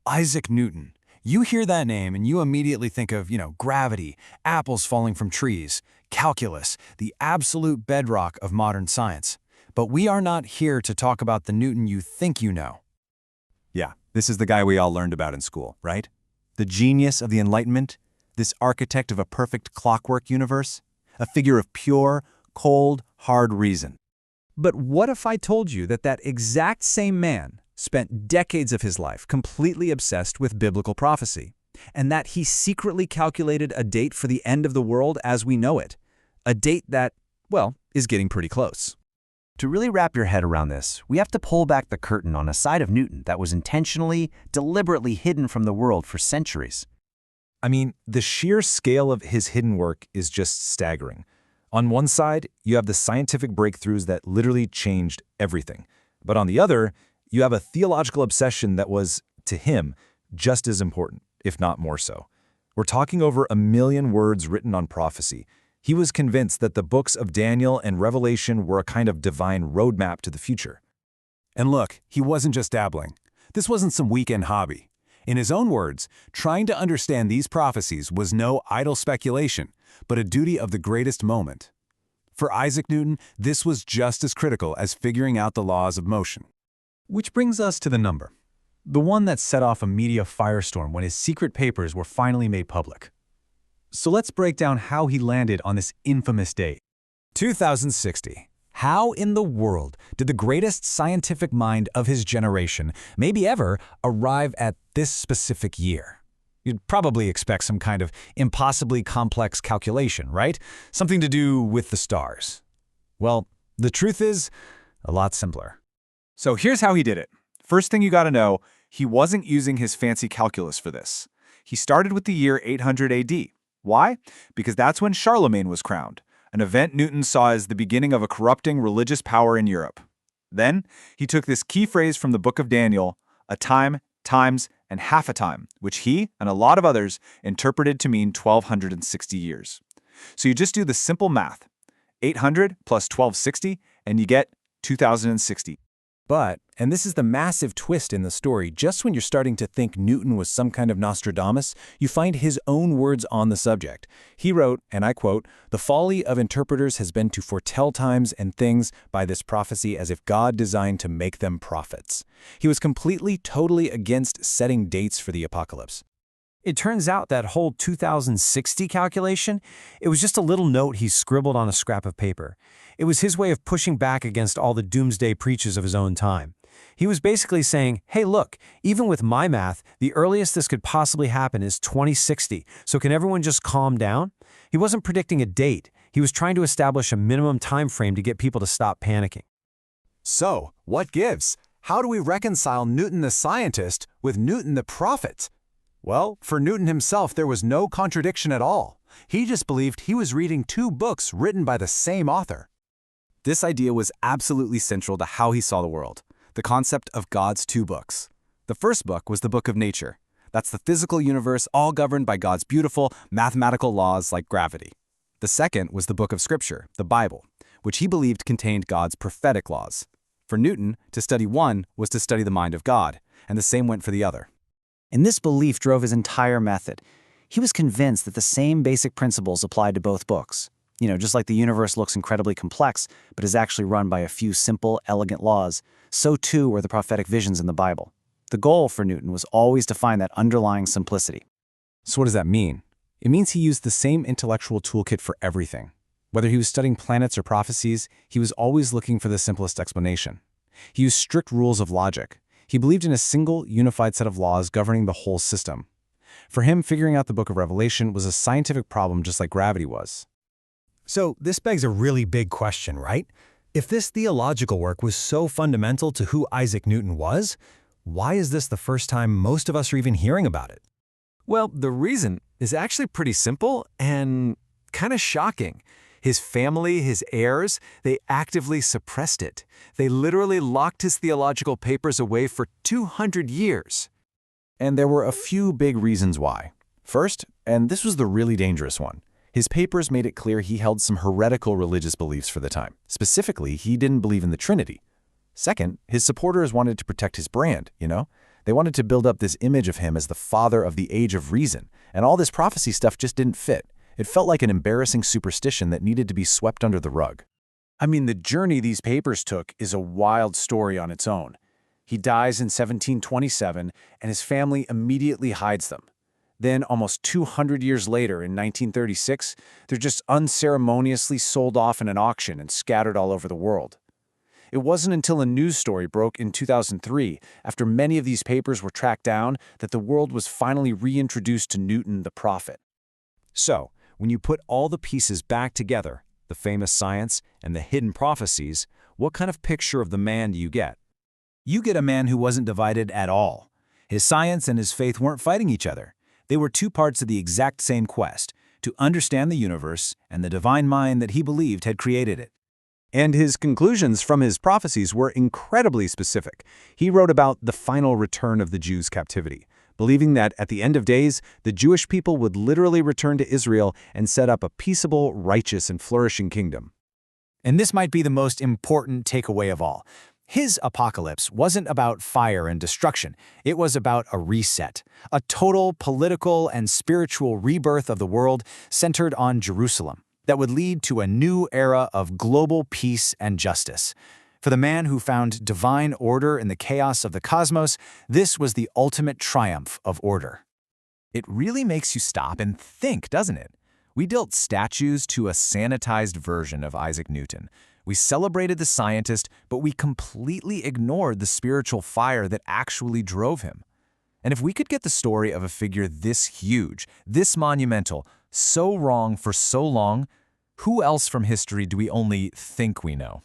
Isaac Newton. You hear that name and you immediately think of, gravity, apples falling from trees, calculus, the absolute bedrock of modern science. But we are not here to talk about the Newton you think you know. Yeah, this is the guy we all learned about in school, right? The genius of the Enlightenment, this architect of a perfect clockwork universe, a figure of pure, cold, hard reason. But what if I told you that that exact same man spent decades of his life completely obsessed with biblical prophecy, and that he secretly calculated a date for the end of the world as we know it, a date that, well, is getting pretty close? To really wrap your head around this, we have to pull back the curtain on a side of Newton that was intentionally, deliberately hidden from the world for centuries. I mean, the sheer scale of his hidden work is just staggering. On one side, you have the scientific breakthroughs that literally changed everything. But on the other, you have a theological obsession that was, to him, just as important, if not more so. We're talking over 1 million words written on prophecy. He was convinced that the books of Daniel and Revelation were a kind of divine roadmap to the future. And look, he wasn't just dabbling. This wasn't some weekend hobby. In his own words, trying to understand these prophecies was no idle speculation, but a duty of the greatest moment. For Isaac Newton, this was just as critical as figuring out the laws of motion. Which brings us to the number, the one that set off a media firestorm when his secret papers were finally made public. So let's break down how he landed on this infamous date. 2060. How in the world did the greatest scientific mind of his generation, maybe ever, arrive at this specific year? You'd probably expect some kind of impossibly complex calculation, right? Something to do with the stars. Well, the truth is a lot simpler. So here's how he did it. First thing you gotta know, he wasn't using his fancy calculus for this. He started with the year 800 AD. Why? Because that's when Charlemagne was crowned, an event Newton saw as the beginning of a corrupting religious power in Europe. Then, he took this key phrase from the book of Daniel, a time, times, and half a time, which he, and a lot of others, interpreted to mean 1260 years. So you just do the simple math, 800 plus 1260, and you get 2060. But, and this is the massive twist in the story, just when you're starting to think Newton was some kind of Nostradamus, you find his own words on the subject. He wrote, and I quote, "The folly of interpreters has been to foretell times and things by this prophecy as if God designed to make them prophets." He was completely, totally against setting dates for the apocalypse. It turns out that whole 2060 calculation, it was just a little note he scribbled on a scrap of paper. It was his way of pushing back against all the doomsday preachers of his own time. He was basically saying, hey look, even with my math, the earliest this could possibly happen is 2060, so can everyone just calm down? He wasn't predicting a date. He was trying to establish a minimum time frame to get people to stop panicking. So, what gives? How do we reconcile Newton the scientist with Newton the prophet? Well, for Newton himself, there was no contradiction at all. He just believed he was reading two books written by the same author. This idea was absolutely central to how he saw the world, the concept of God's two books. The first book was the book of nature. That's the physical universe, all governed by God's beautiful mathematical laws like gravity. The second was the book of Scripture, the Bible, which he believed contained God's prophetic laws. For Newton, to study one was to study the mind of God, and the same went for the other. And this belief drove his entire method. He was convinced that the same basic principles applied to both books. Just like the universe looks incredibly complex, but is actually run by a few simple, elegant laws, so too were the prophetic visions in the Bible. The goal for Newton was always to find that underlying simplicity. So what does that mean? It means he used the same intellectual toolkit for everything. Whether he was studying planets or prophecies, he was always looking for the simplest explanation. He used strict rules of logic. He believed in a single, unified set of laws governing the whole system. For him, figuring out the book of Revelation was a scientific problem just like gravity was. So this begs a really big question, right? If this theological work was so fundamental to who Isaac Newton was, why is this the first time most of us are even hearing about it? Well, the reason is actually pretty simple and kind of shocking. His family, his heirs, they actively suppressed it. They literally locked his theological papers away for 200 years. And there were a few big reasons why. First, and this was the really dangerous one, his papers made it clear he held some heretical religious beliefs for the time. Specifically, he didn't believe in the Trinity. Second, his supporters wanted to protect his brand, They wanted to build up this image of him as the father of the age of reason, and all this prophecy stuff just didn't fit. It felt like an embarrassing superstition that needed to be swept under the rug. I mean, the journey these papers took is a wild story on its own. He dies in 1727, and his family immediately hides them. Then, almost 200 years later, in 1936, they're just unceremoniously sold off in an auction and scattered all over the world. It wasn't until a news story broke in 2003, after many of these papers were tracked down, that the world was finally reintroduced to Newton the prophet. So, when you put all the pieces back together, the famous science and the hidden prophecies, what kind of picture of the man do you get? You get a man who wasn't divided at all. His science and his faith weren't fighting each other. They were two parts of the exact same quest, to understand the universe and the divine mind that he believed had created it. And his conclusions from his prophecies were incredibly specific. He wrote about the final return of the Jews' captivity, believing that at the end of days, the Jewish people would literally return to Israel and set up a peaceable, righteous, and flourishing kingdom. And this might be the most important takeaway of all. His apocalypse wasn't about fire and destruction. It was about a reset, a total political and spiritual rebirth of the world centered on Jerusalem that would lead to a new era of global peace and justice. For the man who found divine order in the chaos of the cosmos, this was the ultimate triumph of order. It really makes you stop and think, doesn't it? We built statues to a sanitized version of Isaac Newton. We celebrated the scientist, but we completely ignored the spiritual fire that actually drove him. And if we could get the story of a figure this huge, this monumental, so wrong for so long, who else from history do we only think we know?